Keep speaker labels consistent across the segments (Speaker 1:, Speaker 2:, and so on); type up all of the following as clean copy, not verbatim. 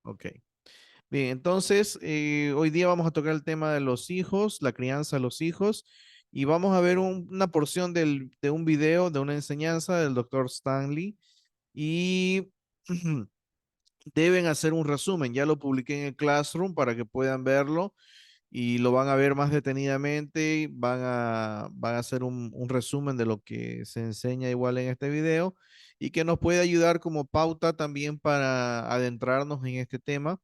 Speaker 1: Ok. Bien, entonces, hoy día vamos a tocar el tema de los hijos, la crianza de los hijos, y vamos a ver una porción de un video, de una enseñanza del doctor Stanley, y deben hacer un resumen. Ya lo publiqué en el Classroom para que puedan verlo y lo van a ver más detenidamente, van a hacer un resumen de lo que se enseña igual en este video y que nos puede ayudar como pauta también para adentrarnos en este tema.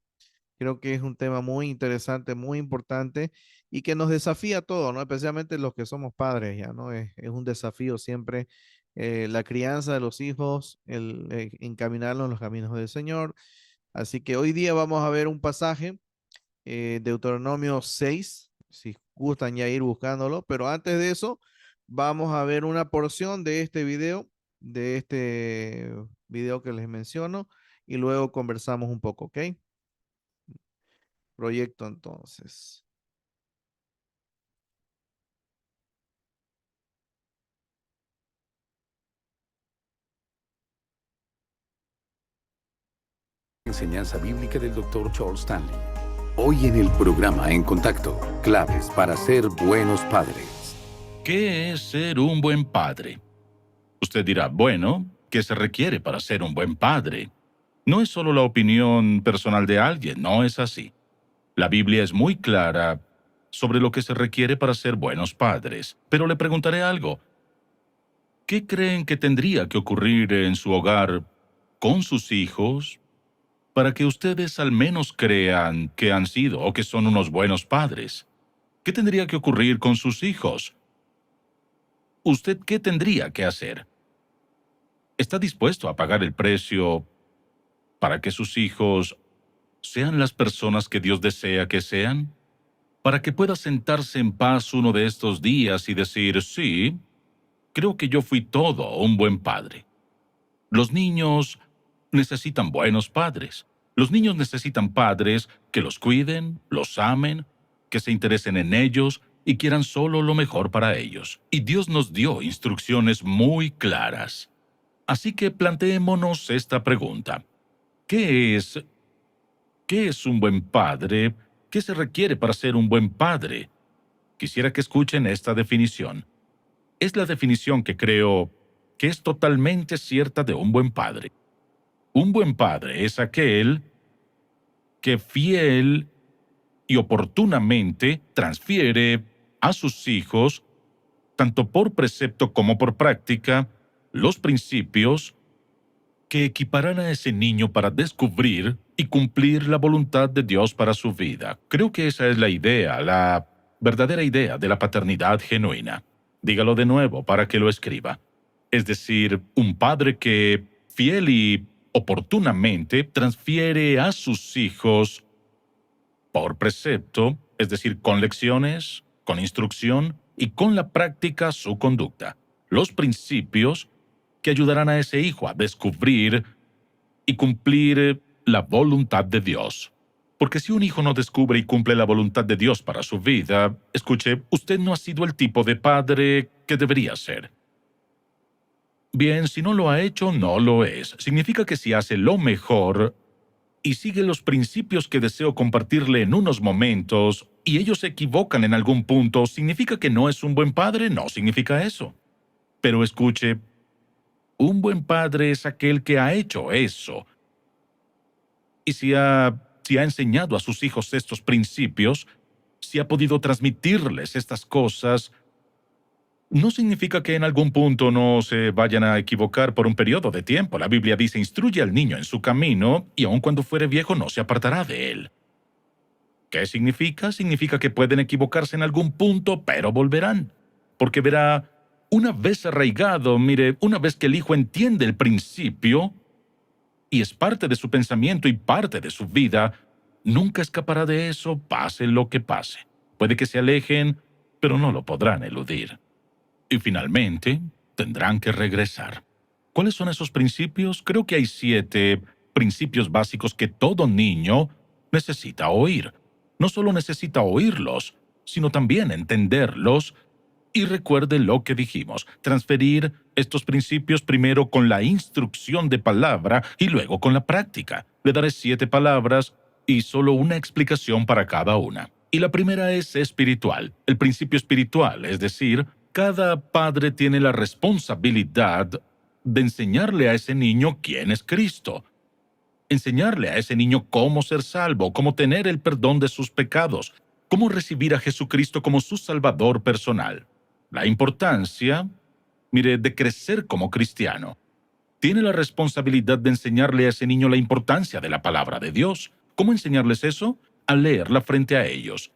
Speaker 1: Creo que es un tema muy interesante, muy importante y que nos desafía a todos, ¿no? Especialmente los que somos padres, ya, ¿no? Es un desafío siempre la crianza de los hijos, el encaminarlos en los caminos del Señor. Así que hoy día vamos a ver un pasaje, Deuteronomio 6, si gustan ya ir buscándolo, pero antes de eso, vamos a ver una porción de este video que les menciono, y luego conversamos un poco, ¿ok? Proyecto entonces.
Speaker 2: Enseñanza bíblica del Dr. Charles Stanley. Hoy en el programa En Contacto, claves para ser buenos padres.
Speaker 3: ¿Qué es ser un buen padre? Usted dirá, bueno, ¿qué se requiere para ser un buen padre? No es solo la opinión personal de alguien, no es así. La Biblia es muy clara sobre lo que se requiere para ser buenos padres. Pero le preguntaré algo. ¿Qué creen que tendría que ocurrir en su hogar con sus hijos para que ustedes al menos crean que han sido o que son unos buenos padres? ¿Qué tendría que ocurrir con sus hijos? ¿Usted qué tendría que hacer? ¿Está dispuesto a pagar el precio para que sus hijos sean las personas que Dios desea que sean? Para que pueda sentarse en paz uno de estos días y decir, sí, creo que yo fui todo un buen padre. Los niños necesitan buenos padres. Los niños necesitan padres que los cuiden, los amen, que se interesen en ellos y quieran solo lo mejor para ellos. Y Dios nos dio instrucciones muy claras. Así que planteémonos esta pregunta. ¿Qué es, ¿Qué es un buen padre? ¿Qué se requiere para ser un buen padre? Quisiera que escuchen esta definición. Es la definición que creo que es totalmente cierta de un buen padre. Un buen padre es aquel que fiel y oportunamente transfiere a sus hijos, tanto por precepto como por práctica, los principios que equiparán a ese niño para descubrir y cumplir la voluntad de Dios para su vida. Creo que esa es la idea, la verdadera idea de la paternidad genuina. Dígalo de nuevo para que lo escriba. Es decir, un padre que, fiel y oportunamente, transfiere a sus hijos por precepto, es decir, con lecciones, con instrucción y con la práctica su conducta. Los principios que ayudarán a ese hijo a descubrir y cumplir la voluntad de Dios. Porque si un hijo no descubre y cumple la voluntad de Dios para su vida, escuche, usted no ha sido el tipo de padre que debería ser. Bien, si no lo ha hecho, no lo es. Significa que si hace lo mejor y sigue los principios que deseo compartirle en unos momentos, y ellos se equivocan en algún punto, ¿significa que no es un buen padre? No significa eso. Pero escuche, un buen padre es aquel que ha hecho eso. Y si ha enseñado a sus hijos estos principios, si ha podido transmitirles estas cosas, no significa que en algún punto no se vayan a equivocar por un periodo de tiempo. La Biblia dice, instruye al niño en su camino, y aun cuando fuere viejo no se apartará de él. ¿Qué significa? Significa que pueden equivocarse en algún punto, pero volverán. Porque verá, una vez arraigado, mire, una vez que el hijo entiende el principio, y es parte de su pensamiento y parte de su vida, nunca escapará de eso, pase lo que pase. Puede que se alejen, pero no lo podrán eludir. Y finalmente, tendrán que regresar. ¿Cuáles son esos principios? Creo que hay 7 principios básicos que todo niño necesita oír. No solo necesita oírlos, sino también entenderlos Y recuerde lo que dijimos, transferir estos principios primero con la instrucción de palabra y luego con la práctica. Le daré 7 palabras y solo una explicación para cada una. Y la primera es espiritual, el principio espiritual, es decir, cada padre tiene la responsabilidad de enseñarle a ese niño quién es Cristo, enseñarle a ese niño cómo ser salvo, cómo tener el perdón de sus pecados, cómo recibir a Jesucristo como su Salvador personal. La importancia, mire, de crecer como cristiano. Tiene la responsabilidad de enseñarle a ese niño la importancia de la palabra de Dios. ¿Cómo enseñarles eso? Al leerla frente a ellos,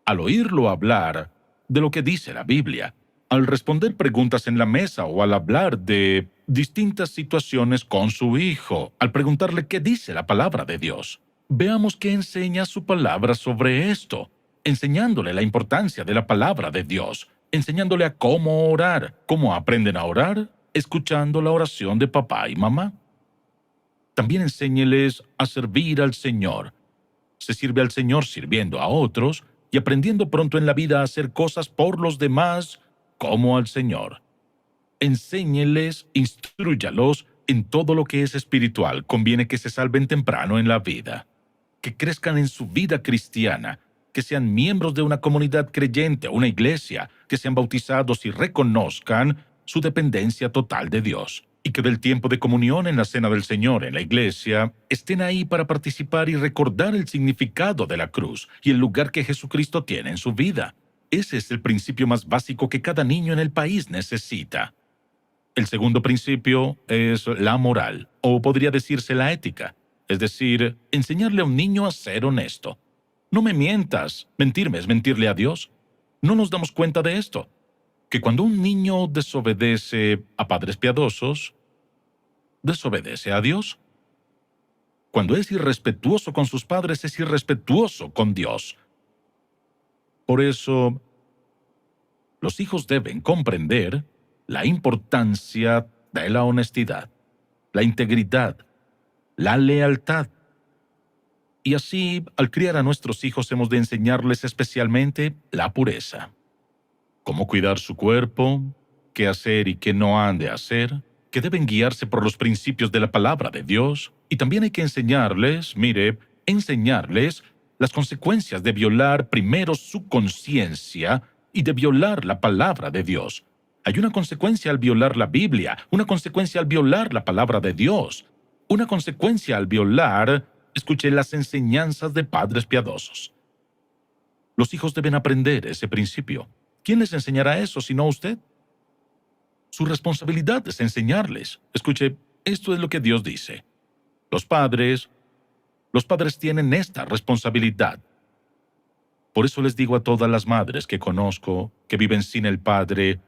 Speaker 3: al oírlo hablar de lo que dice la Biblia, al responder preguntas en la mesa o al hablar de distintas situaciones con su hijo, al preguntarle qué dice la palabra de Dios. Veamos qué enseña su palabra sobre esto, enseñándole la importancia de la palabra de Dios, enseñándole a cómo orar. ¿Cómo aprenden a orar? Escuchando la oración de papá y mamá. También enséñeles a servir al Señor. Se sirve al Señor sirviendo a otros y aprendiendo pronto en la vida a hacer cosas por los demás como al Señor. Enséñeles, instrúyalos en todo lo que es espiritual. Conviene que se salven temprano en la vida, que crezcan en su vida cristiana, que sean miembros de una comunidad creyente, una iglesia, que sean bautizados y reconozcan su dependencia total de Dios, y que del tiempo de comunión en la cena del Señor en la iglesia estén ahí para participar y recordar el significado de la cruz y el lugar que Jesucristo tiene en su vida. Ese es el principio más básico que cada niño en el país necesita. El segundo principio es la moral, o podría decirse la ética, es decir, enseñarle a un niño a ser honesto. No me mientas. Mentirme es mentirle a Dios. No nos damos cuenta de esto, que cuando un niño desobedece a padres piadosos, desobedece a Dios. Cuando es irrespetuoso con sus padres, es irrespetuoso con Dios. Por eso, los hijos deben comprender la importancia de la honestidad, la integridad, la lealtad. Y así, al criar a nuestros hijos, hemos de enseñarles especialmente la pureza. Cómo cuidar su cuerpo, qué hacer y qué no han de hacer, que deben guiarse por los principios de la palabra de Dios. Y también hay que enseñarles, mire, enseñarles las consecuencias de violar primero su conciencia y de violar la palabra de Dios. Hay una consecuencia al violar la Biblia, una consecuencia al violar la palabra de Dios, una consecuencia al violar, escuché, las enseñanzas de padres piadosos. Los hijos deben aprender ese principio. ¿Quién les enseñará eso sino usted? Su responsabilidad es enseñarles. Escuche, esto es lo que Dios dice. Los padres tienen esta responsabilidad. Por eso les digo a todas las madres que conozco que viven sin el padre,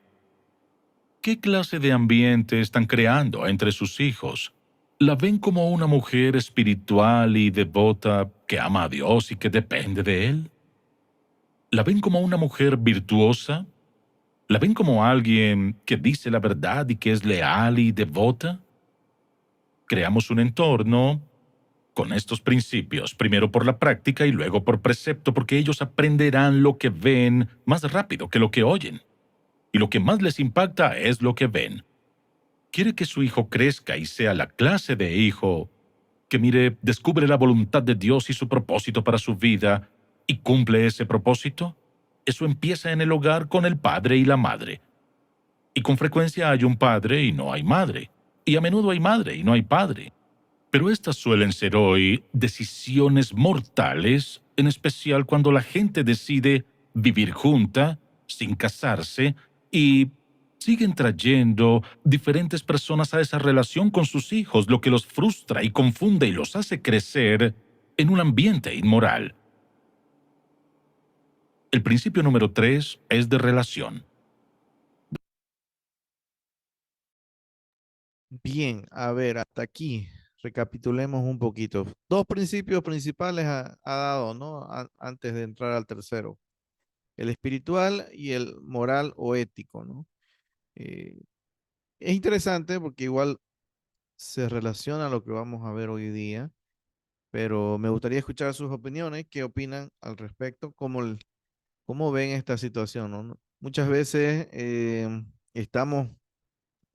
Speaker 3: ¿qué clase de ambiente están creando entre sus hijos? ¿La ven como una mujer espiritual y devota que ama a Dios y que depende de Él? ¿La ven como una mujer virtuosa? ¿La ven como alguien que dice la verdad y que es leal y devota? Creamos un entorno con estos principios, primero por la práctica y luego por precepto, porque ellos aprenderán lo que ven más rápido que lo que oyen. Y lo que más les impacta es lo que ven. ¿Quiere que su hijo crezca y sea la clase de hijo que, mire, descubre la voluntad de Dios y su propósito para su vida y cumple ese propósito? Eso empieza en el hogar con el padre y la madre. Y con frecuencia hay un padre y no hay madre. Y a menudo hay madre y no hay padre. Pero estas suelen ser hoy decisiones mortales, en especial cuando la gente decide vivir junta, sin casarse, y siguen trayendo diferentes personas a esa relación con sus hijos, lo que los frustra y confunde y los hace crecer en un ambiente inmoral. El principio número 3 es de relación.
Speaker 1: Bien, a ver, hasta aquí. Recapitulemos un poquito. Dos principios principales ha dado, ¿no? Antes de entrar al tercero. El espiritual y el moral o ético, ¿no? Eh, es interesante porque igual se relaciona a lo que vamos a ver hoy día, pero me gustaría escuchar sus opiniones. ¿Qué opinan al respecto? ¿Cómo ven esta situación, no? Muchas veces estamos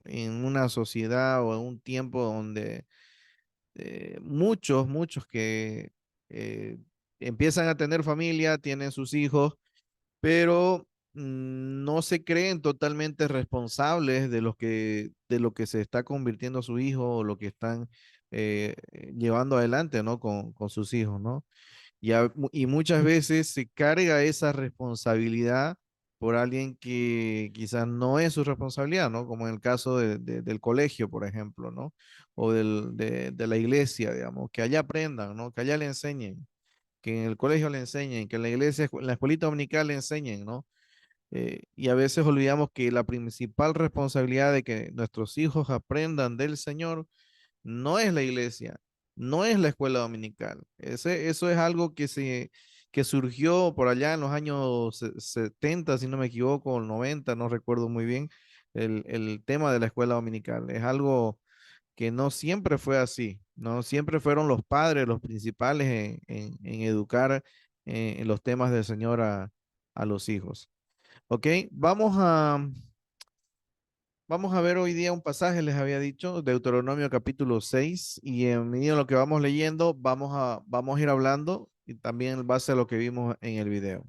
Speaker 1: en una sociedad o en un tiempo donde muchos que eh, empiezan a tener familia, tienen sus hijos, pero no se creen totalmente responsables de lo que se está convirtiendo su hijo o lo que están llevando adelante, ¿no? Con sus hijos, ¿no? Y muchas veces se carga esa responsabilidad por alguien que quizás no es su responsabilidad, ¿no? Como en el caso del colegio, por ejemplo, ¿no? O de la iglesia, digamos, que allá aprendan, ¿no? Que allá le enseñen, que en el colegio le enseñen, que en la iglesia, en la escuelita dominical le enseñen, ¿no? Y a veces olvidamos que la principal responsabilidad de que nuestros hijos aprendan del Señor no es la iglesia, no es la escuela dominical. Eso es algo que surgió por allá en los años 70, si no me equivoco, o 90, no recuerdo muy bien, el tema de la escuela dominical. Es algo que no siempre fue así, no siempre fueron los padres los principales en educar en los temas del Señor a los hijos. Ok, vamos a ver hoy día un pasaje, les había dicho, Deuteronomio capítulo 6, y en medida de lo que vamos leyendo, vamos a ir hablando y también en base a lo que vimos en el video.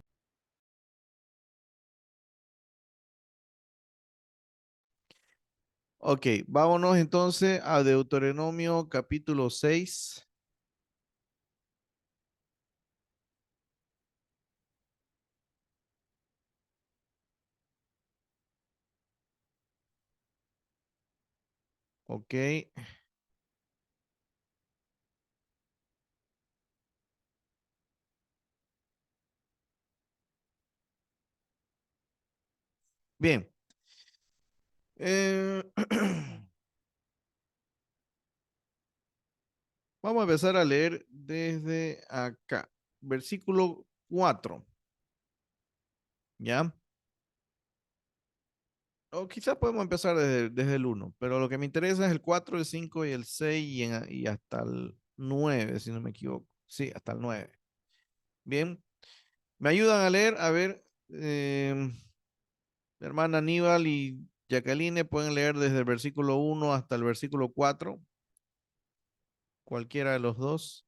Speaker 1: Ok, vámonos entonces a Deuteronomio capítulo 6. Ok, bien. Eh, vamos a empezar a leer desde acá, versículo 4, ¿ya? O quizás podemos empezar desde el uno, pero lo que me interesa es el 4, el 5 y el 6 y hasta el 9, si no me equivoco. Sí, hasta el 9. Bien, ¿me ayudan a leer? A ver, mi hermana Aníbal y Jacqueline pueden leer desde el versículo 1 hasta el versículo 4, cualquiera de los dos.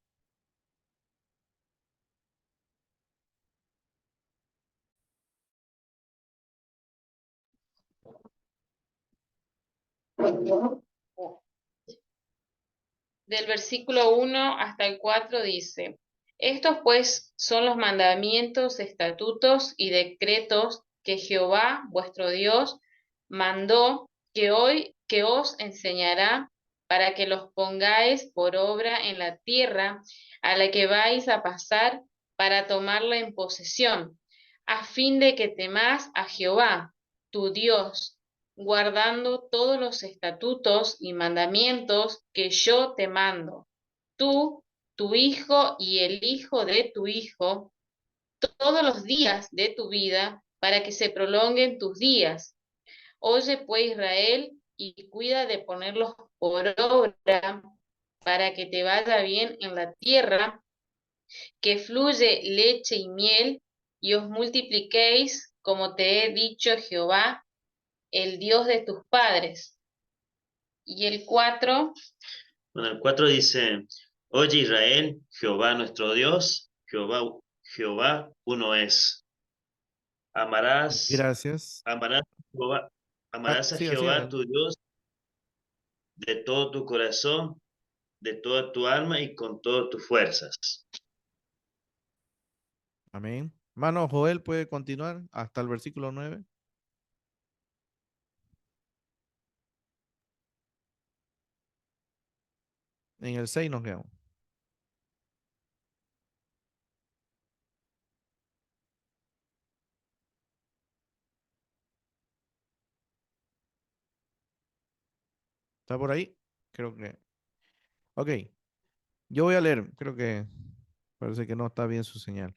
Speaker 4: Del versículo 1 hasta el 4 dice, estos pues son los mandamientos, estatutos y decretos que Jehová, vuestro Dios, mandó que hoy que os enseñará para que los pongáis por obra en la tierra a la que vais a pasar para tomarla en posesión, a fin de que temas a Jehová, tu Dios, guardando todos los estatutos y mandamientos que yo te mando, tú, tu hijo y el hijo de tu hijo, todos los días de tu vida, para que se prolonguen tus días. Oye pues Israel, y cuida de ponerlos por obra, para que te vaya bien en la tierra, que fluye leche y miel, y os multipliquéis, como te he dicho Jehová, el Dios de tus padres. Y el 4,
Speaker 5: Bueno, el 4 dice, oye Israel, Jehová nuestro Dios, Jehová uno es. Amarás,
Speaker 1: Gracias.
Speaker 5: amarás, Jehová- amarás a
Speaker 1: Siga, siga.
Speaker 5: Jehová tu Dios de todo tu corazón, de toda tu alma y con todas tus fuerzas.
Speaker 1: Amén. Mano, Joel puede continuar hasta el versículo 9. En el 6 nos quedamos. ¿Está por ahí? Creo que. Ok, yo voy a leer. Creo que parece que no está bien su señal.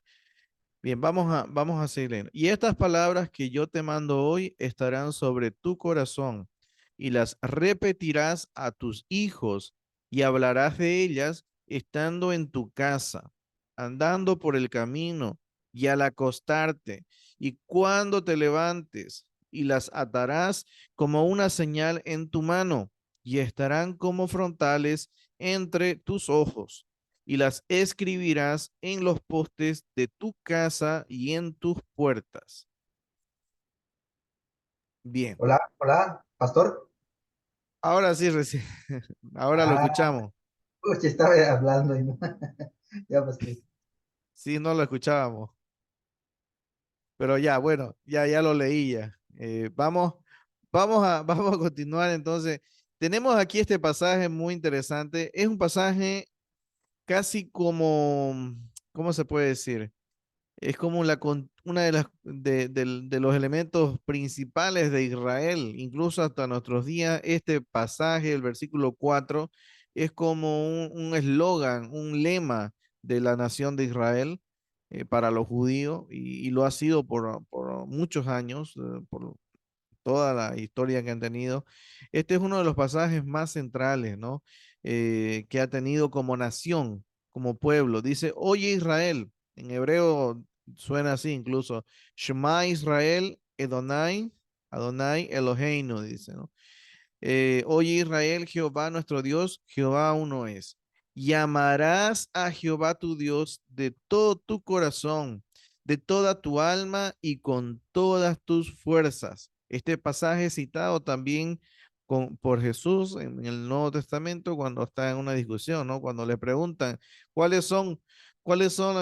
Speaker 1: Bien, vamos a seguir leyendo. Y estas palabras que yo te mando hoy estarán sobre tu corazón y las repetirás a tus hijos y hablarás de ellas estando en tu casa, andando por el camino y al acostarte y cuando te levantes, y las atarás como una señal en tu mano, y estarán como frontales entre tus ojos, y las escribirás en los postes de tu casa y en tus puertas. Bien,
Speaker 6: Hola, hola, pastor.
Speaker 1: ahora sí, recién, ahora lo
Speaker 6: Ah,
Speaker 1: escuchamos.
Speaker 6: uy, estaba hablando y no. Ya pues que.
Speaker 1: Sí, no lo escuchábamos, pero ya, bueno, ya lo leí ya. Vamos a continuar entonces. Tenemos aquí este pasaje muy interesante. Es un pasaje casi como, ¿cómo se puede decir? Es como una de de los elementos principales de Israel, incluso hasta nuestros días. Este pasaje, el versículo 4, es como un eslogan, un lema de la nación de Israel para los judíos y lo ha sido por muchos años, por toda la historia que han tenido. Este es uno de los pasajes más centrales, ¿no? Que ha tenido como nación, como pueblo. Dice, oye Israel, en hebreo suena así incluso, Shema Israel, Edonai, Adonai Eloheinu, dice, ¿no? Oye Israel, Jehová nuestro Dios, Jehová uno es. Llamarás a Jehová tu Dios de todo tu corazón, de toda tu alma y con todas tus fuerzas. Este pasaje citado también por Jesús en el Nuevo Testamento cuando está en una discusión, ¿no? Cuando le preguntan cuáles son, cuáles son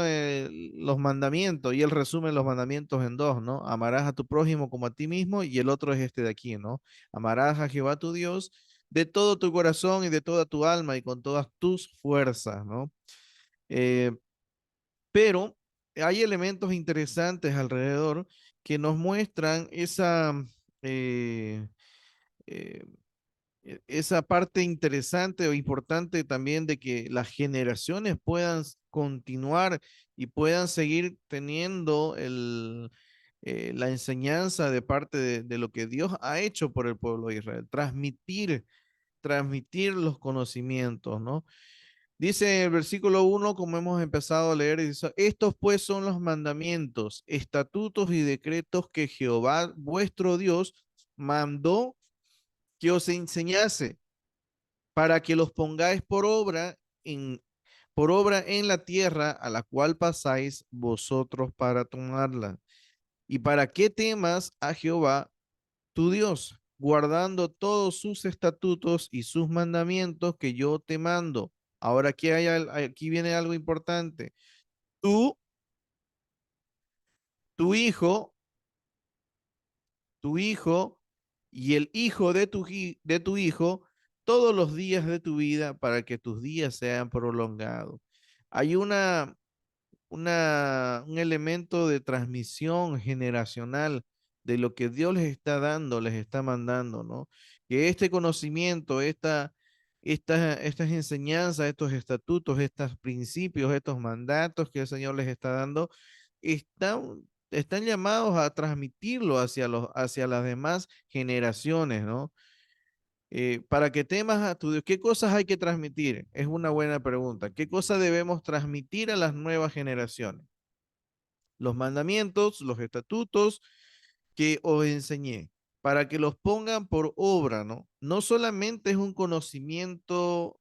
Speaker 1: los mandamientos y él resume los mandamientos en dos, ¿no? Amarás a tu prójimo como a ti mismo y el otro es este de aquí, ¿no? Amarás a Jehová tu Dios de todo tu corazón y de toda tu alma y con todas tus fuerzas, ¿no? Eh, pero hay elementos interesantes alrededor que nos muestran eh, eh, esa parte interesante o importante también de que las generaciones puedan continuar y puedan seguir teniendo la enseñanza de parte de lo que Dios ha hecho por el pueblo de Israel, transmitir los conocimientos, ¿no? Dice el versículo 1, como hemos empezado a leer, dice, estos pues son los mandamientos, estatutos y decretos que Jehová vuestro Dios mandó que os enseñase para que los pongáis por obra en la tierra a la cual pasáis vosotros para tomarla. Y para que temas a Jehová tu Dios, guardando todos sus estatutos y sus mandamientos que yo te mando. Ahora aquí viene algo importante. Tú, tu hijo, tu hijo y el hijo de tu hijo todos los días de tu vida para que tus días sean prolongados. Hay un elemento de transmisión generacional de lo que Dios les está dando, les está mandando, ¿no? Que este conocimiento, estas enseñanzas, estos estatutos, estos principios, estos mandatos que el Señor les está dando, están llamados a transmitirlo hacia las demás generaciones, ¿no? Para que temas a tu Dios, ¿qué cosas hay que transmitir? Es una buena pregunta. ¿Qué cosas debemos transmitir a las nuevas generaciones? Los mandamientos, los estatutos que os enseñé, para que los pongan por obra, ¿no? No solamente es un conocimiento,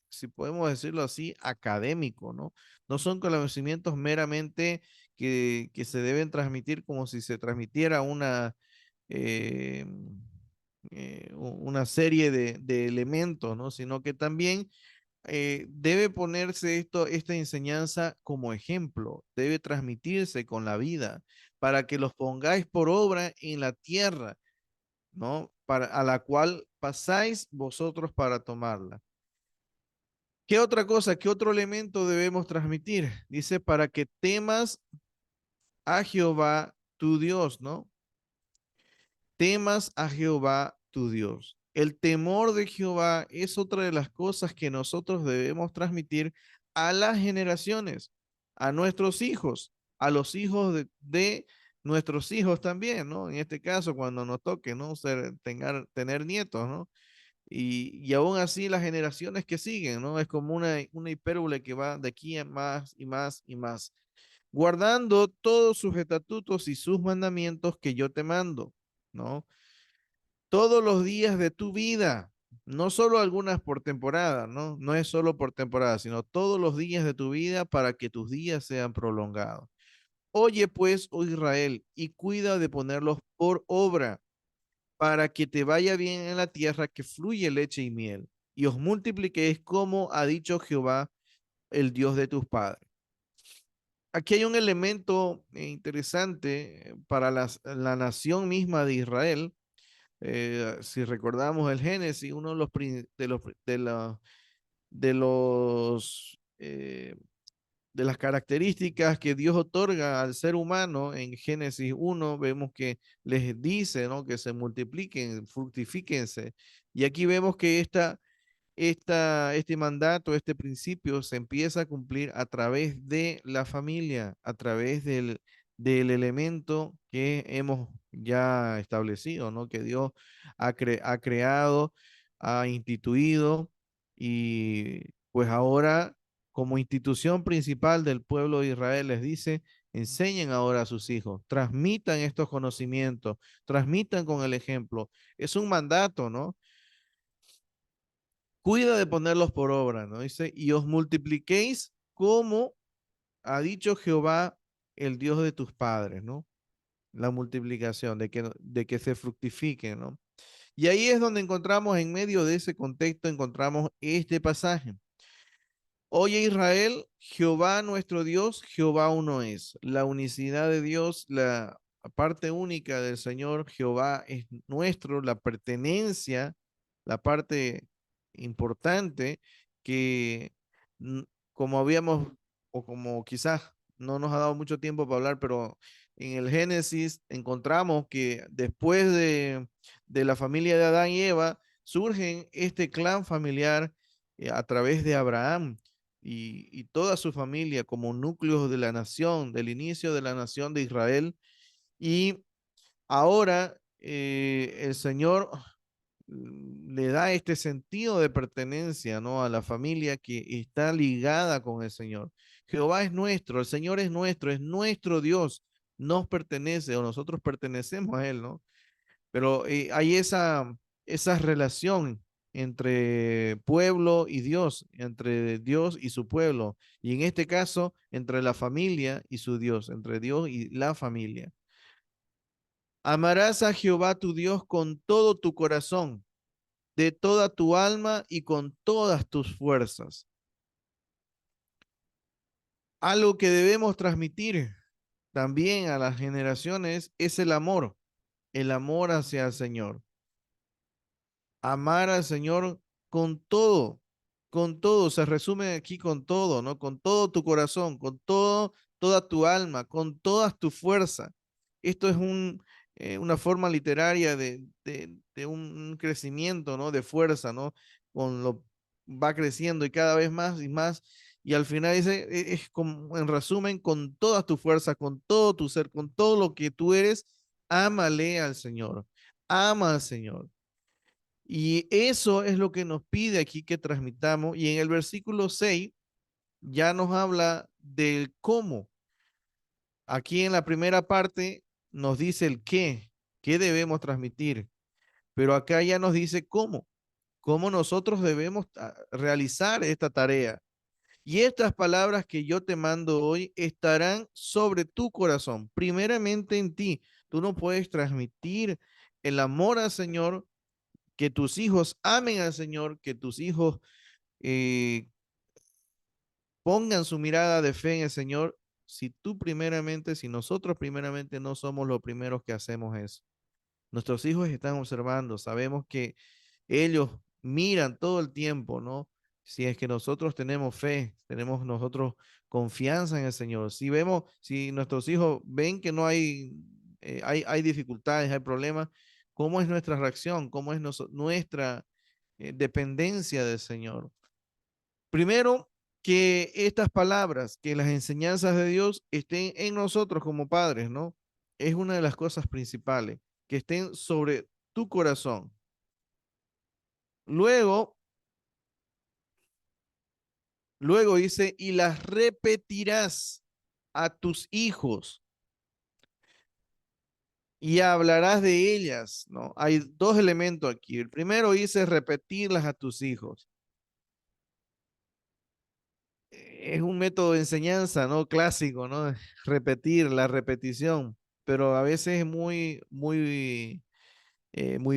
Speaker 1: si podemos decirlo así, académico, ¿no? No son conocimientos meramente que se deben transmitir como si se transmitiera eh, una serie de elementos, ¿no? Sino que también debe ponerse esta enseñanza como ejemplo, debe transmitirse con la vida, para que los pongáis por obra en la tierra, ¿no? A la cual pasáis vosotros para tomarla. ¿Qué otra cosa, qué otro elemento debemos transmitir? Dice, para que temas a Jehová tu Dios, ¿no? Temas a Jehová tu Dios. El temor de Jehová es otra de las cosas que nosotros debemos transmitir a las generaciones, a nuestros hijos, a los hijos de nuestros hijos también, ¿no? En este caso, cuando nos toque, ¿no? Tener nietos, ¿no? Y aún así las generaciones que siguen, ¿no? Es como una hipérbole que va de aquí a más y más y más. guardando todos sus estatutos y sus mandamientos que yo te mando, ¿no? Todos los días de tu vida, no solo algunas por temporada, ¿no? No es solo por temporada, sino todos los días de tu vida para que tus días sean prolongados. Oye pues, oh Israel, y cuida de ponerlos por obra para que te vaya bien en la tierra que fluye leche y miel, y os multipliquéis como ha dicho Jehová, el Dios de tus padres. Aquí hay un elemento interesante para la nación misma de Israel. Si recordamos el Génesis, uno de los, de los de las características que Dios otorga al ser humano en Génesis 1, vemos que les dice, ¿no? Que se multipliquen, fructifíquense. Y aquí vemos que este mandato, este principio se empieza a cumplir a través de la familia, a través del elemento que hemos ya establecido, ¿no? Que Dios ha creado, ha instituido y pues ahora como institución principal del pueblo de Israel les dice, enseñen ahora a sus hijos, transmitan estos conocimientos, transmitan con el ejemplo. Es un mandato, ¿no? Cuida de ponerlos por obra, ¿no? Dice, y os multipliquéis como ha dicho Jehová, el Dios de tus padres, ¿no? La multiplicación, de que se fructifique, ¿no? Y ahí es donde encontramos, en medio de ese contexto, encontramos este pasaje. Oye Israel, Jehová nuestro Dios, Jehová uno es. La unicidad de Dios, la parte única del Señor, Jehová es nuestro, la pertenencia, la parte importante que mm, como habíamos, o como quizás no nos ha dado mucho tiempo para hablar, pero en el Génesis encontramos que después de la familia de Adán y Eva, surgen este clan familiar a través de Abraham y toda su familia como núcleos de la nación, del inicio de la nación de Israel. Y ahora el Señor le da este sentido de pertenencia, ¿no? A la familia que está ligada con el Señor. Jehová es nuestro, el Señor es nuestro Dios, nos pertenece o nosotros pertenecemos a Él, ¿no? Pero hay esa relación entre pueblo y Dios, entre Dios y su pueblo, y en este caso, entre la familia y su Dios, entre Dios y la familia. Amarás a Jehová tu Dios con todo tu corazón, de toda tu alma y con todas tus fuerzas. Algo que debemos transmitir también a las generaciones es el amor hacia el Señor. Amar al Señor con todo, se resume aquí con todo, ¿no? Con todo tu corazón, con todo, toda tu alma, con todas tu fuerza. Esto es una forma literaria de un crecimiento, ¿no? De fuerza, ¿no? Va creciendo y cada vez más y más. Y al final dice, es como, en resumen, con todas tu fuerza, con todo tu ser, con todo lo que tú eres, ámale al Señor. Ama al Señor. Y eso es lo que nos pide aquí que transmitamos. Y en el versículo 6 ya nos habla del cómo. Aquí en la primera parte nos dice el qué debemos transmitir. Pero acá ya nos dice cómo nosotros debemos realizar esta tarea. Y estas palabras que yo te mando hoy estarán sobre tu corazón, primeramente en ti. Tú no puedes transmitir el amor al Señor, que tus hijos amen al Señor, que tus hijos eh, pongan su mirada de fe en el Señor, si nosotros primeramente no somos los primeros que hacemos eso. Nuestros hijos están observando, sabemos que ellos miran todo el tiempo, ¿no? Si es que nosotros tenemos fe, tenemos nosotros confianza en el Señor. Si nuestros hijos ven que no hay dificultades, hay problemas, ¿cómo es nuestra reacción? ¿Cómo es nuestra dependencia del Señor? Primero, que estas palabras, que las enseñanzas de Dios estén en nosotros como padres, ¿no? Es una de las cosas principales, que estén sobre tu corazón. Luego, luego dice, y las repetirás. a tus hijos y hablarás de ellas, ¿no? Hay dos elementos aquí. El primero dice repetirlas a tus hijos. Es un método de enseñanza, ¿no? Clásico, ¿no? Repetir, la repetición, pero a veces es muy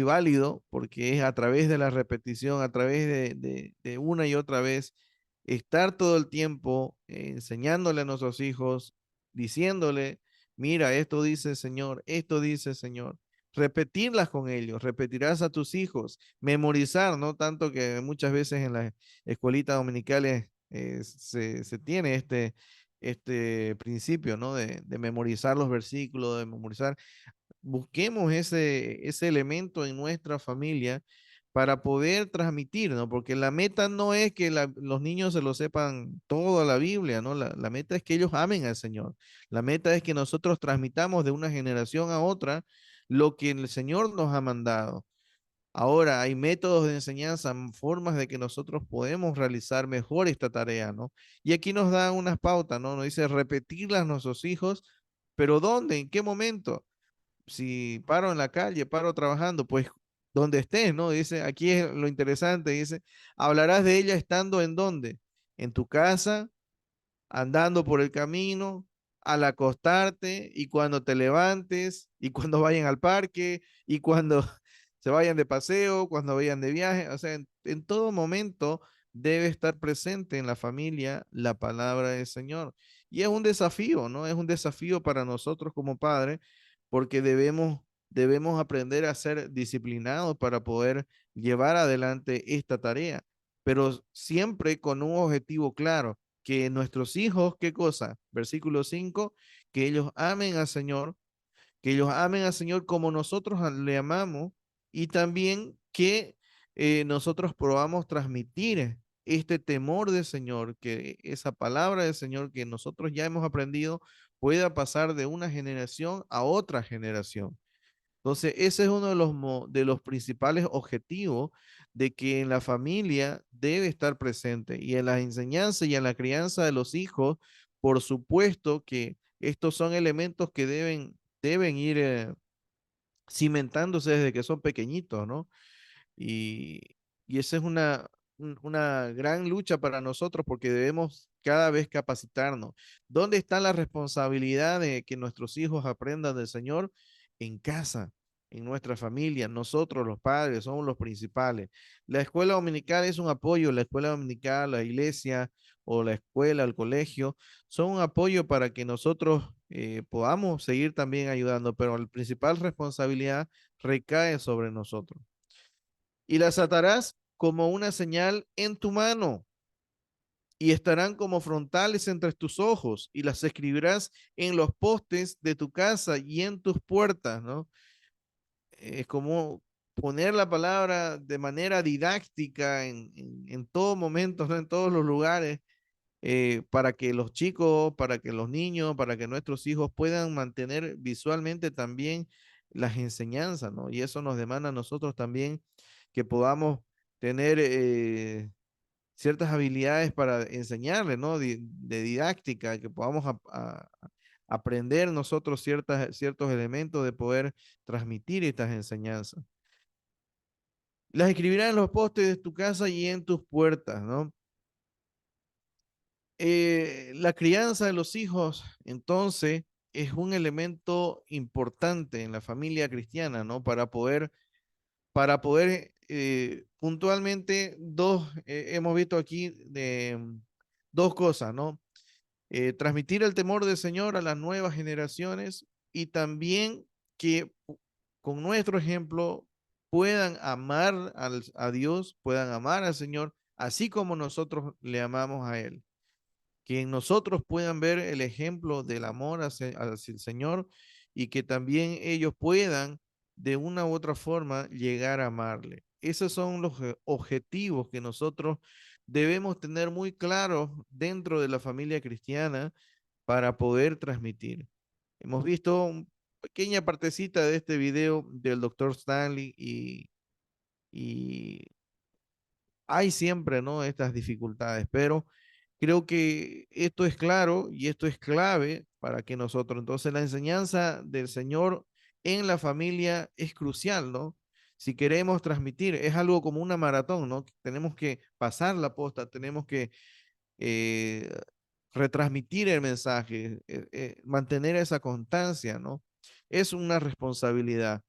Speaker 1: válido porque es a través de la repetición, a través de una y otra vez, estar todo el tiempo enseñándole a nuestros hijos, diciéndole, mira, esto dice el Señor, esto dice el Señor. Repetirlas con ellos, repetirás a tus hijos, memorizar, ¿no? Tanto que muchas veces en las escuelitas dominicales se tiene este principio, ¿no? De memorizar los versículos, de memorizar. Busquemos ese elemento en nuestra familia para poder transmitir, ¿no? Porque la meta no es que los niños se lo sepan toda la Biblia, ¿no? La meta es que ellos amen al Señor. La meta es que nosotros transmitamos de una generación a otra lo que el Señor nos ha mandado. Ahora, hay métodos de enseñanza, formas de que nosotros podemos realizar mejor esta tarea, ¿no? Y aquí nos da unas pautas, ¿no? Nos dice repetirlas a nuestros hijos, pero ¿dónde? ¿En qué momento? Si paro en la calle, paro trabajando, pues donde estés, ¿no? Dice, aquí es lo interesante, dice, hablarás de ella estando en dónde, en tu casa, andando por el camino, al acostarte y cuando te levantes y cuando vayan al parque y cuando se vayan de paseo, cuando vayan de viaje, o sea, en todo momento debe estar presente en la familia la palabra del Señor. Y es un desafío, ¿no? Es un desafío para nosotros como padres porque debemos aprender a ser disciplinados para poder llevar adelante esta tarea, pero siempre con un objetivo claro que nuestros hijos, ¿qué cosa? Versículo 5, que ellos amen al Señor, que ellos amen al Señor como nosotros le amamos y también que nosotros probamos transmitir este temor del Señor, que esa palabra del Señor que nosotros ya hemos aprendido pueda pasar de una generación a otra generación. Entonces, ese es uno de los principales objetivos de que en la familia debe estar presente y en la enseñanza y en la crianza de los hijos, por supuesto que estos son elementos que deben ir cimentándose desde que son pequeñitos, ¿no? Y, y esa es una gran lucha para nosotros porque debemos cada vez capacitarnos. ¿Dónde está la responsabilidad de que nuestros hijos aprendan del Señor? En casa, en nuestra familia. Nosotros, los padres, somos los principales. La escuela dominical es un apoyo. La escuela dominical, la iglesia o la escuela, el colegio, son un apoyo para que nosotros podamos seguir también ayudando, pero la principal responsabilidad recae sobre nosotros y las atarás como una señal en tu mano y estarán como frontales entre tus ojos y las escribirás en los postes de tu casa y en tus puertas, ¿no? Es como poner la palabra de manera didáctica en todo momento, ¿no? En todos los lugares, para que los chicos, para que los niños, para que nuestros hijos puedan mantener visualmente también las enseñanzas, ¿no? Y eso nos demanda a nosotros también que podamos tener ciertas habilidades para enseñarle, ¿no? De didáctica, que podamos aprender nosotros ciertos elementos de poder transmitir estas enseñanzas. Las escribirás en los postes de tu casa y en tus puertas, ¿no? La crianza de los hijos, entonces, es un elemento importante en la familia cristiana, ¿no? Para poder puntualmente hemos visto aquí dos cosas, ¿no? Transmitir el temor del Señor a las nuevas generaciones y también que con nuestro ejemplo puedan amar a Dios, puedan amar al Señor, así como nosotros le amamos a Él, que en nosotros puedan ver el ejemplo del amor hacia el Señor y que también ellos puedan de una u otra forma llegar a amarle. Esos son los objetivos que nosotros debemos tener muy claros dentro de la familia cristiana para poder transmitir. Hemos visto una pequeña partecita de este video del doctor Stanley y hay siempre, ¿no? Estas dificultades, pero Creo que esto es claro y esto es clave para que nosotros, entonces la enseñanza del Señor en la familia es crucial, ¿no? Si queremos transmitir, es algo como una maratón, ¿no? Tenemos que pasar la posta, tenemos que eh, retransmitir el mensaje, mantener esa constancia, ¿no? Es una responsabilidad.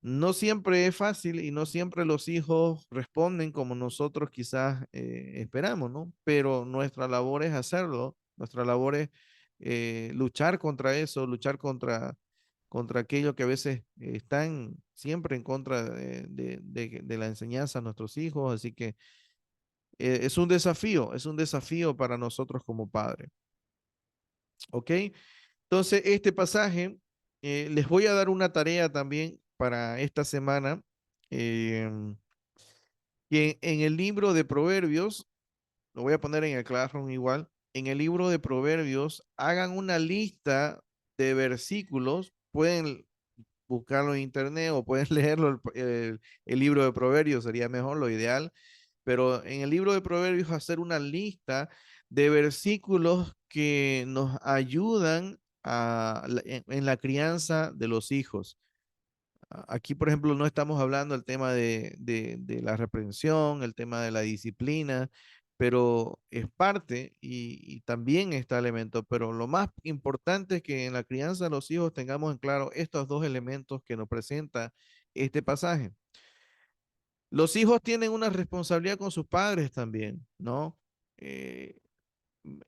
Speaker 1: No siempre es fácil y no siempre los hijos responden como nosotros quizás esperamos, ¿no? Pero nuestra labor es hacerlo, nuestra labor es luchar contra eso, luchar contra aquello que a veces están siempre en contra de la enseñanza a nuestros hijos, así que es un desafío para nosotros como padres, ¿ok? Entonces, este pasaje, les voy a dar una tarea también para esta semana, em, que en el libro de Proverbios, lo voy a poner en el Classroom igual, en el libro de Proverbios, hagan una lista de versículos, pueden buscarlo en internet o pueden leerlo, el libro de Proverbios sería mejor, lo ideal, pero en el libro de Proverbios hacer una lista de versículos que nos ayudan en la crianza de los hijos. Aquí, por ejemplo, no estamos hablando del tema de la reprensión, el tema de la disciplina, pero es parte y también está elemento, pero lo más importante es que en la crianza de los hijos tengamos en claro estos dos elementos que nos presenta este pasaje. Los hijos tienen una responsabilidad con sus padres también, ¿no? Eh,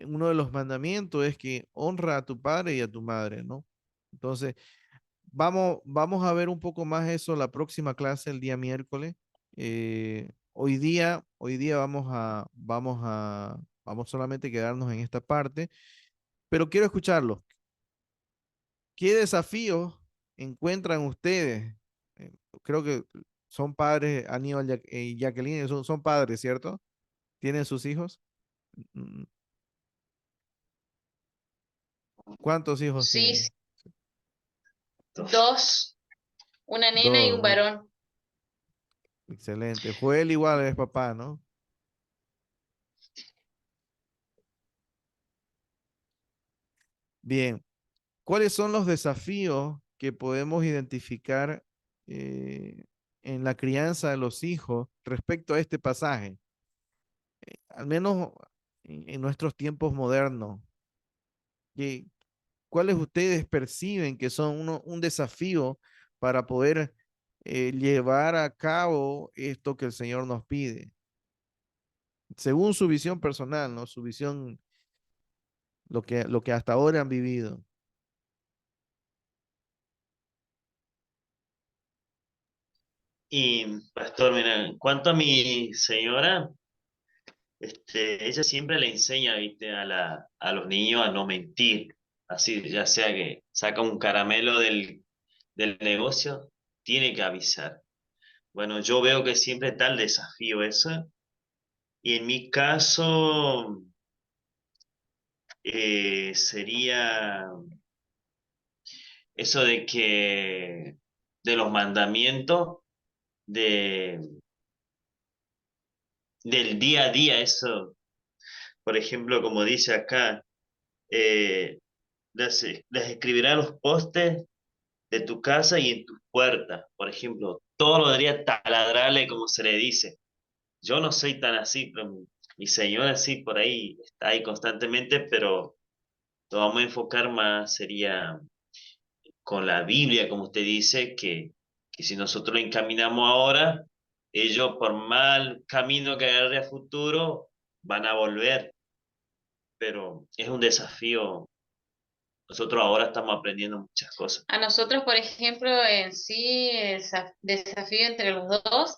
Speaker 1: Uno de los mandamientos es que honra a tu padre y a tu madre, ¿no? Entonces, vamos a ver un poco más eso la próxima clase, el día miércoles. Hoy día vamos solamente a quedarnos en esta parte, pero quiero escucharlo. ¿Qué desafíos encuentran ustedes? Creo que son padres, Aníbal y Jacqueline, son padres, ¿cierto? ¿Tienen sus hijos? Mm, ¿Cuántos hijos
Speaker 4: Sí,
Speaker 1: tienen?
Speaker 4: dos, una nena y
Speaker 1: Dos,
Speaker 4: un
Speaker 1: ¿no?
Speaker 4: varón.
Speaker 1: Excelente. Joel igual es papá, ¿no? Bien. ¿Cuáles son los desafíos que podemos identificar eh, en la crianza de los hijos respecto a este pasaje? Al menos en nuestros tiempos modernos. ¿Qué- ¿Cuáles ustedes perciben que son un desafío para poder llevar a cabo esto que el Señor nos pide? Según su visión personal, ¿no? Su visión, lo que hasta ahora han vivido.
Speaker 5: Y, pastor, mira, en cuanto a mi señora, ella siempre le enseña, ¿viste? A los niños a no mentir. Así, ya sea que saca un caramelo del negocio, tiene que avisar. Bueno, yo veo que siempre está el desafío eso. Y en mi caso, sería eso de los mandamientos, de, del día a día, eso, por ejemplo, como dice acá, eh, les escribirá los postes de tu casa y en tus puertas, por ejemplo, todos los días taladrarle como se le dice. Yo no soy tan así, pero mi señora sí por ahí está ahí constantemente, pero lo vamos a enfocar más, sería con la Biblia, como usted dice, que si nosotros lo encaminamos ahora, ellos por mal camino que agarre a futuro, van a volver, pero es un desafío. Nosotros ahora estamos aprendiendo muchas cosas.
Speaker 4: A nosotros, por ejemplo, en sí, el desafío entre los dos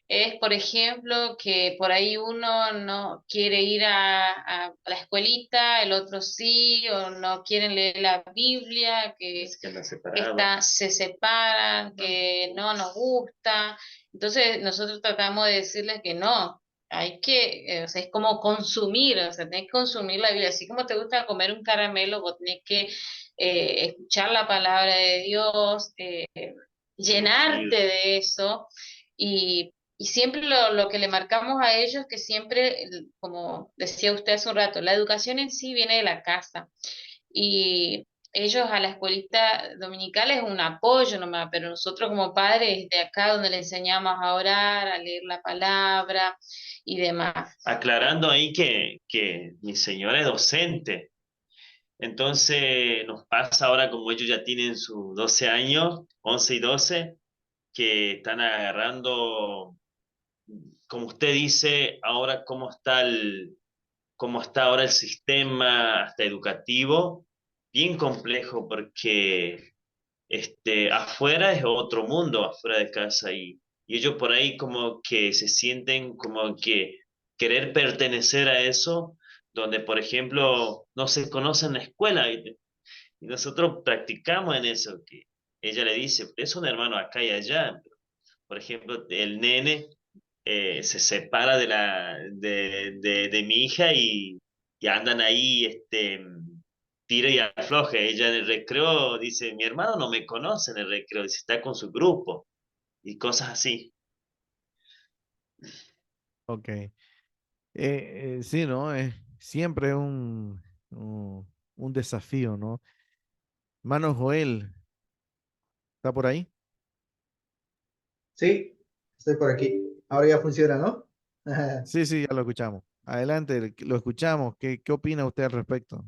Speaker 4: es, por ejemplo, que por ahí uno no quiere ir a la escuelita, el otro sí, o no quieren leer la Biblia,
Speaker 5: Es que andan separados.
Speaker 4: se separan, que no nos gusta. Entonces, nosotros tratamos de decirles que no. Hay que, o sea, es como consumir, o sea, tenés que consumir la Biblia. Así como te gusta comer un caramelo, vos tenés que escuchar la palabra de Dios,
Speaker 5: Seguido.
Speaker 4: llenarte de eso y Y siempre lo que le marcamos a ellos, que siempre, como decía usted hace un rato, la educación en sí viene de la casa. Y ellos a la escuelita dominical es un apoyo nomás, pero nosotros como padres de acá donde le enseñamos a orar, a leer la palabra y demás.
Speaker 5: Aclarando ahí que mi señora es docente, entonces nos pasa ahora como ellos ya tienen sus 12 años, 11 y 12, que están agarrando, como usted dice, ahora cómo está ahora el sistema hasta educativo, bien complejo porque afuera es otro mundo, afuera de casa, y ellos por ahí como que se sienten como que querer pertenecer a eso, donde por ejemplo no se conocen en la escuela, y nosotros practicamos en eso, que ella le dice, es un hermano acá y allá, por ejemplo, el nene se separa de mi hija y andan ahí, tira y afloje. Ella en el recreo dice, mi hermano no me conoce en el recreo, dice, está con su grupo y cosas así.
Speaker 1: Ok. Sí, ¿no? Siempre un desafío, ¿no? Mano Joel, ¿está por ahí?
Speaker 6: Sí, estoy por aquí. Ahora ya funciona, ¿no?
Speaker 1: Sí, sí, ya lo escuchamos. Adelante, lo escuchamos. ¿Qué opina usted al respecto?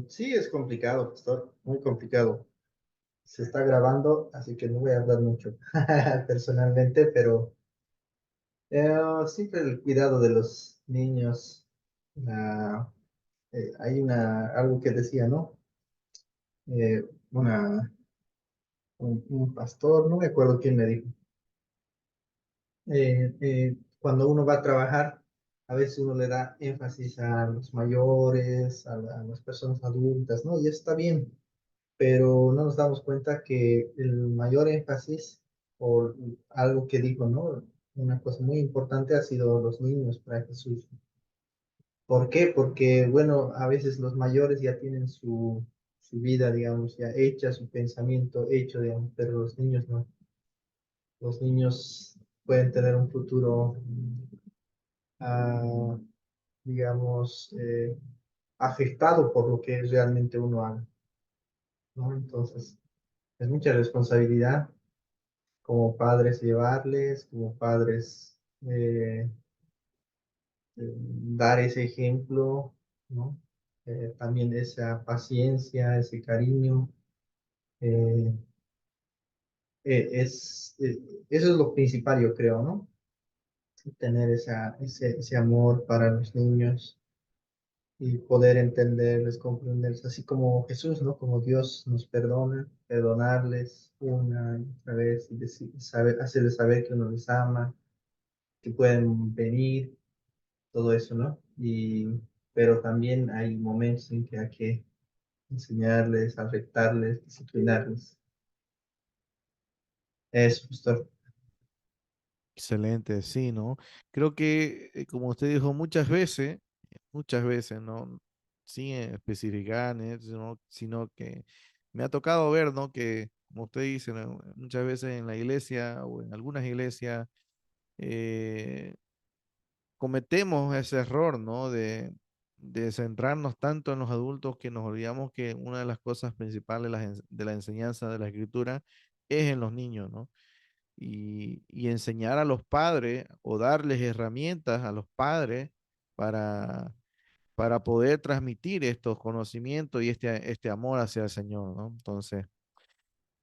Speaker 6: Sí, es complicado, pastor, muy complicado. Se está grabando, así que no voy a hablar mucho personalmente, pero siempre el cuidado de los niños. ah, Hay algo que decía, ¿no? Eh, una, un pastor, no me acuerdo quién me dijo. Cuando uno va a trabajar, a veces uno le da énfasis a los mayores, a las personas adultas, ¿no? Y está bien, pero no nos damos cuenta que el mayor énfasis, o algo que dijo, ¿no? Una cosa muy importante ha sido los niños para Jesús. ¿Por qué? Porque, bueno, a veces los mayores ya tienen su vida, digamos, ya hecha, su pensamiento hecho, digamos, pero los niños no. Los niños pueden tener un futuro, ah, digamos, afectado por lo que realmente uno haga, ¿no? Entonces, es mucha responsabilidad como padres llevarles, como padres dar ese ejemplo, ¿no? También esa paciencia, ese cariño. eh, Eso es lo principal, yo creo, ¿no? Tener ese amor para los niños y poder entenderles, comprenderles, así como Jesús, ¿no? Como Dios nos perdona, perdonarles una y otra vez y hacerles saber que uno les ama, que pueden venir, todo eso, ¿no? Pero también hay momentos en que hay que enseñarles, afectarles, disciplinarles. Eso, pastor.
Speaker 1: Excelente, sí, ¿no? Creo que, como usted dijo muchas veces, ¿no? Sin especificar, ¿no? Sino que me ha tocado ver, ¿no? Que, como usted dice, ¿no? Muchas veces en la iglesia o en algunas iglesias eh, cometemos ese error, ¿no? De centrarnos tanto en los adultos que nos olvidamos que una de las cosas principales de la enseñanza de la escritura es en los niños, ¿no? Y enseñar a los padres o darles herramientas a los padres para, para poder transmitir estos conocimientos y este amor hacia el Señor, ¿no? Entonces,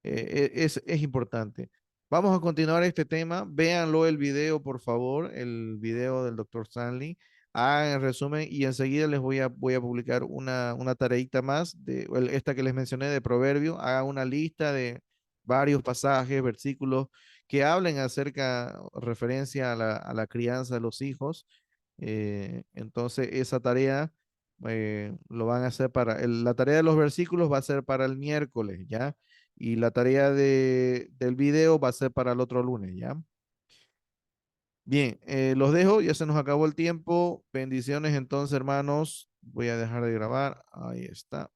Speaker 1: es importante. Vamos a continuar este tema. Véanlo el video, por favor, el video del doctor Stanley. Hagan el resumen y enseguida les voy a publicar una tareita más de esta que les mencioné de Proverbio. Hagan una lista de varios pasajes, versículos que hablen acerca, referencia a la crianza de los hijos. Entonces, esa tarea lo van a hacer la tarea de los versículos va a ser para el miércoles, ¿ya? Y la tarea del video va a ser para el otro lunes, ¿ya? Bien, los dejo, ya se nos acabó el tiempo. Bendiciones entonces, hermanos. Voy a dejar de grabar. Ahí está.